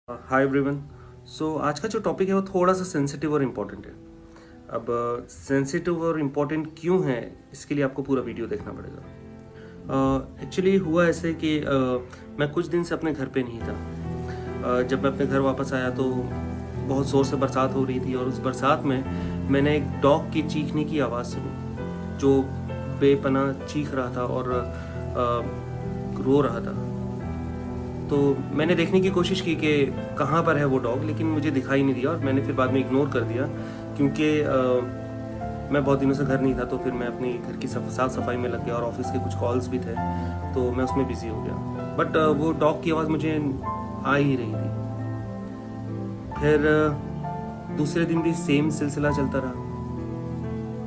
Hi everyone. सो आज का जो टॉपिक है वो थोड़ा सा सेंसिटिव और इम्पोर्टेंट है। अब सेंसिटिव और इम्पोर्टेंट क्यों है, इसके लिए आपको पूरा वीडियो देखना पड़ेगा। एक्चुअली हुआ ऐसे कि मैं कुछ दिन से अपने घर पे नहीं था। जब मैं अपने घर वापस आया तो बहुत ज़ोर से बरसात हो रही थी और उस बरसात में मैंने एक डॉग की चीखने की आवाज़ सुनी जो बेपनाह चीख रहा था और रो रहा था। तो मैंने देखने की कोशिश की कि कहाँ पर है वो डॉग, लेकिन मुझे दिखाई नहीं दिया और मैंने फिर बाद में इग्नोर कर दिया क्योंकि मैं बहुत दिनों से घर नहीं था। तो फिर मैं अपनी घर की साफ़ सफाई में लग गया और ऑफिस के कुछ कॉल्स भी थे तो मैं उसमें बिज़ी हो गया। बट वो डॉग की आवाज़ मुझे आ ही रही थी। फिर दूसरे दिन भी सेम सिलसिला चलता रहा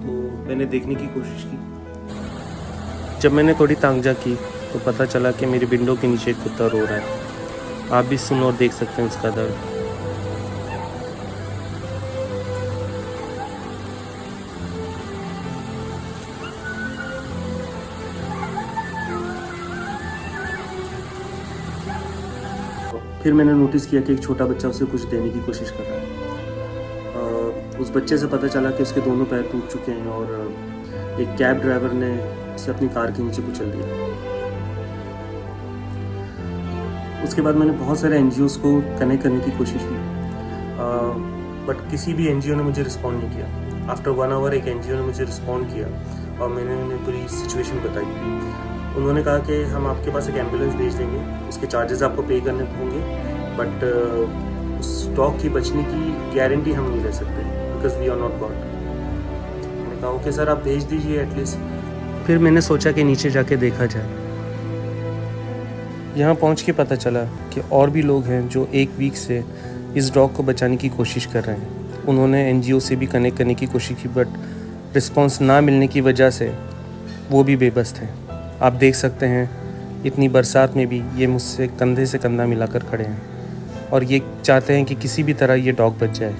तो मैंने देखने की कोशिश की। जब मैंने थोड़ी तांजा की तो पता चला कि मेरी विंडो के नीचे एक कुत्ता रो रहा है। आप भी सुन और देख सकते हैं उसका दर्द। फिर मैंने नोटिस किया कि एक छोटा बच्चा उसे कुछ देने की कोशिश कर रहा है। उस बच्चे से पता चला कि उसके दोनों पैर टूट चुके हैं और एक कैब ड्राइवर ने उसे अपनी कार के नीचे कुचल दिया। उसके बाद मैंने बहुत सारे एनजीओज़ को कनेक्ट करने की कोशिश की, बट किसी भी एनजीओ ने मुझे रिस्पॉन्ड नहीं किया। आफ्टर 1 आवर एक एनजीओ ने मुझे रिस्पॉन्ड किया और मैंने उन्हें पूरी सिचुएशन बताई। उन्होंने कहा कि हम आपके पास एक एम्बुलेंस भेज देंगे, उसके चार्जेस आपको पे करने होंगे, बट उस डॉग की बचने की गारंटी हम नहीं ले सकते because we are not God. मैंने कहा ओके सर, आप भेज दीजिए एटलीस्ट। फिर मैंने सोचा कि नीचे जाके देखा जाए। यहाँ पहुँच के पता चला कि और भी लोग हैं जो एक वीक से इस डॉग को बचाने की कोशिश कर रहे हैं। उन्होंने एनजीओ से भी कनेक्ट करने की कोशिश की, बट रिस्पांस ना मिलने की वजह से वो भी बेबस थे। आप देख सकते हैं इतनी बरसात में भी ये मुझसे कंधे से कंधा मिलाकर खड़े हैं और ये चाहते हैं कि किसी भी तरह ये डॉग बच जाए।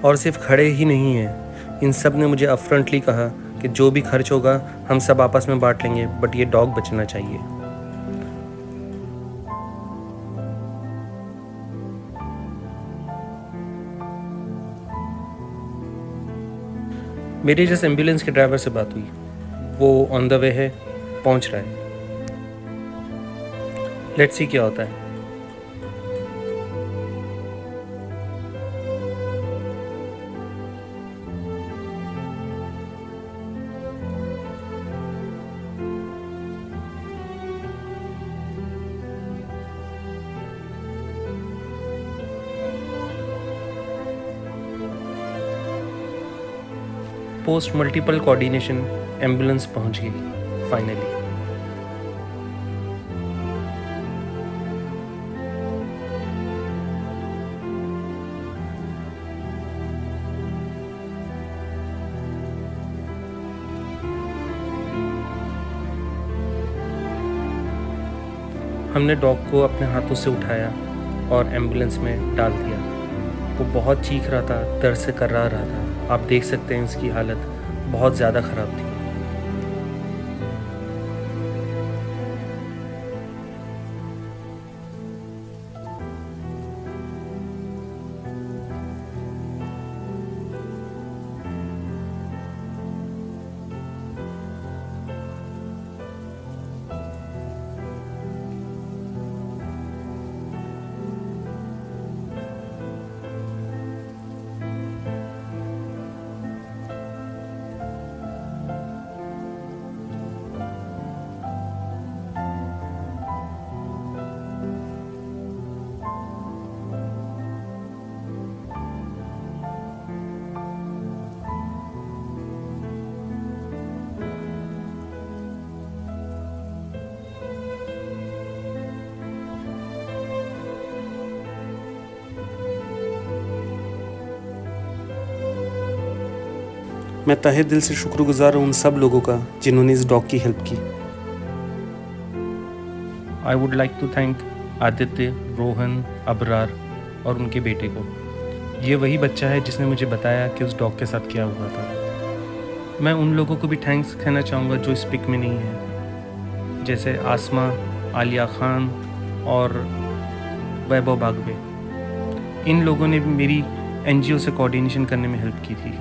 और सिर्फ खड़े ही नहीं हैं, इन सब ने मुझे अपफ्रंटली कहा कि जो भी खर्च होगा हम सब आपस में बांट लेंगे, बट ये डॉग बचना चाहिए। मेरी जिस एम्बुलेंस के ड्राइवर से बात हुई वो ऑन द वे है, पहुंच रहा है। लेट्स सी क्या होता है। पोस्ट मल्टीपल कोऑर्डिनेशन एम्बुलेंस पहुंच गई फाइनली। हमने डॉग को अपने हाथों से उठाया और एम्बुलेंस में डाल दिया। वो बहुत चीख रहा था, दर्द से कर्रा रहा था। आप देख सकते हैं उसकी हालत बहुत ज़्यादा ख़राब थी। मैं तहे दिल से शुक्रगुजार हूँ उन सब लोगों का जिन्होंने इस डॉग की हेल्प की। I would like to thank Aditya, Rohan, Abrar और उनके बेटे को। ये वही बच्चा है जिसने मुझे बताया कि उस डॉग के साथ क्या हुआ था। मैं उन लोगों को भी थैंक्स कहना चाहूँगा जो इस पिक में नहीं है, जैसे आसमा, आलिया खान और वैभव बागवे, इन लोगों ने मेरी एनजीओ से कोऑर्डिनेशन करने में हेल्प की थी।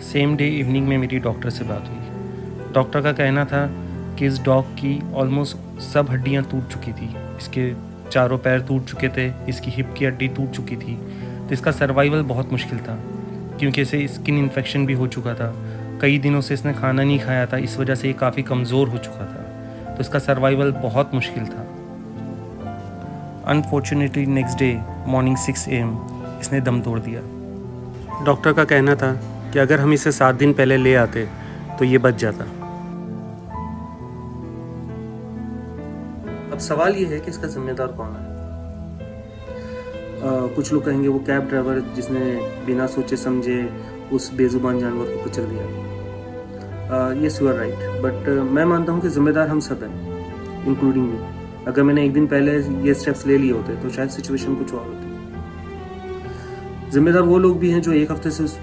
सेम डे इवनिंग में मेरी डॉक्टर से बात हुई। डॉक्टर का कहना था कि इस डॉग की ऑलमोस्ट सब हड्डियां टूट चुकी थी। इसके चारों पैर टूट चुके थे, इसकी हिप की हड्डी टूट चुकी थी, तो इसका सर्वाइवल बहुत मुश्किल था क्योंकि इसे स्किन इन्फेक्शन भी हो चुका था। कई दिनों से इसने खाना नहीं खाया था, इस वजह से ये काफ़ी कमज़ोर हो चुका था, तो इसका सर्वाइवल बहुत मुश्किल था। Unfortunately next day morning 6 AM इसने दम तोड़ दिया। डॉक्टर का कहना था कि अगर हम इसे 7 दिन पहले ले आते तो ये बच जाता। अब सवाल ये है कि इसका जिम्मेदार कौन है। कुछ लोग कहेंगे वो कैब ड्राइवर जिसने बिना सोचे समझे उस बेजुबान जानवर को कुचल दिया। Yes you are right, but मैं मानता हूँ कि जिम्मेदार हम सब हैं, इंक्लूडिंग मी। अगर मैंने एक दिन पहले ये स्टेप्स ले लिए होते तो शायद सिचुएशन कुछ और होती। जिम्मेदार वो लोग भी हैं जो एक हफ्ते से उस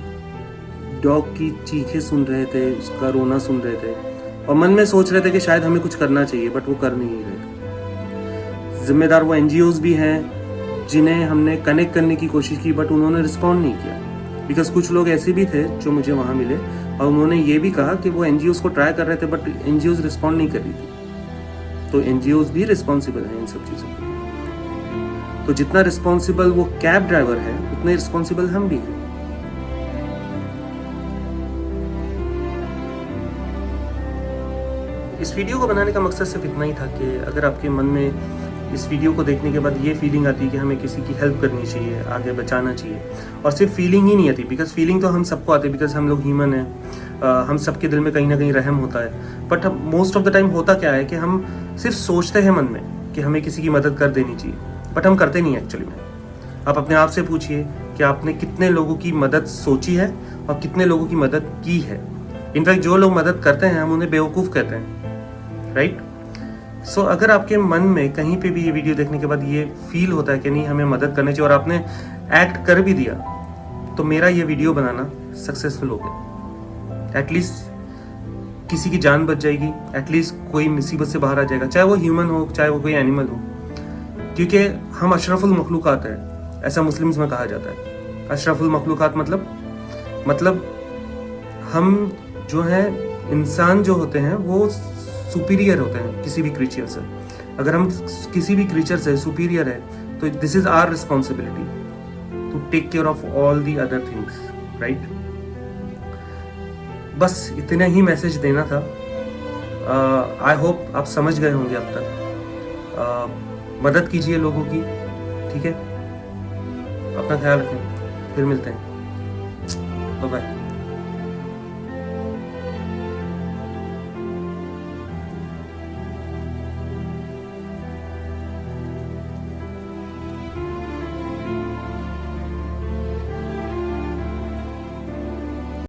डॉग की चीखें सुन रहे थे, उसका रोना सुन रहे थे और मन में सोच रहे थे कि शायद हमें कुछ करना चाहिए, बट वो कर नहीं रहे थे। जिम्मेदार वो एनजीओज भी हैं जिन्हें हमने कनेक्ट करने की कोशिश की, बट उन्होंने रिस्पॉन्ड नहीं किया। बिकॉज कुछ लोग ऐसे भी थे जो मुझे वहाँ मिले और उन्होंने ये भी कहा कि वो एनजीओज को ट्राई कर रहे थे, बट एनजीओज रिस्पॉन्ड नहीं कर रही थी। तो एनजीओज भी रिस्पॉन्सिबल हैं इन सब चीज़ों के लिए। तो जितना रिस्पॉन्सिबल वो कैब ड्राइवर है, उतने रिस्पॉन्सिबल हम भी हैं। इस वीडियो को बनाने का मकसद सिर्फ इतना ही था कि अगर आपके मन में इस वीडियो को देखने के बाद ये फीलिंग आती है कि हमें किसी की हेल्प करनी चाहिए, आगे बचाना चाहिए, और सिर्फ फीलिंग ही नहीं आती, बिकॉज फीलिंग तो हम सबको आती है, बिकॉज हम लोग ह्यूमन हैं, हम सबके दिल में कहीं ना कहीं रहम होता है। But most of the time होता क्या है कि हम सिर्फ सोचते हैं मन में कि हमें किसी की मदद कर देनी चाहिए, बट हम करते नहीं एक्चुअली में। आप अपने आप से पूछिए कि आपने कितने लोगों की मदद सोची है और कितने लोगों की मदद की है। इनफैक्ट जो लोग मदद करते हैं हम उन्हें बेवकूफ़ कहते हैं, राइट। सो अगर आपके मन में कहीं पे भी ये वीडियो देखने के बाद ये फील होता है कि नहीं हमें मदद करनी चाहिए और आपने एक्ट कर भी दिया, तो मेरा ये वीडियो बनाना सक्सेसफुल हो गया। एटलीस्ट किसी की जान बच जाएगी, एटलीस्ट कोई मुसीबत से बाहर आ जाएगा, चाहे वो ह्यूमन हो चाहे वो कोई एनिमल हो, क्योंकि हम अशरफुल मखलूक़ात हैं, ऐसा मुस्लिम्स में कहा जाता है। अशरफुल मखलूक़ात मतलब हम जो हैं, इंसान जो होते हैं वो सुपीरियर होते हैं किसी भी क्रीचर से। अगर हम किसी भी क्रीचर से सुपीरियर है तो this is our responsibility to take care of all the other things, right. बस इतना ही मैसेज देना था। आई होप आप समझ गए होंगे अब तक। मदद कीजिए लोगों की, ठीक है। अपना ख्याल रखें, फिर मिलते हैं, बाय बाय।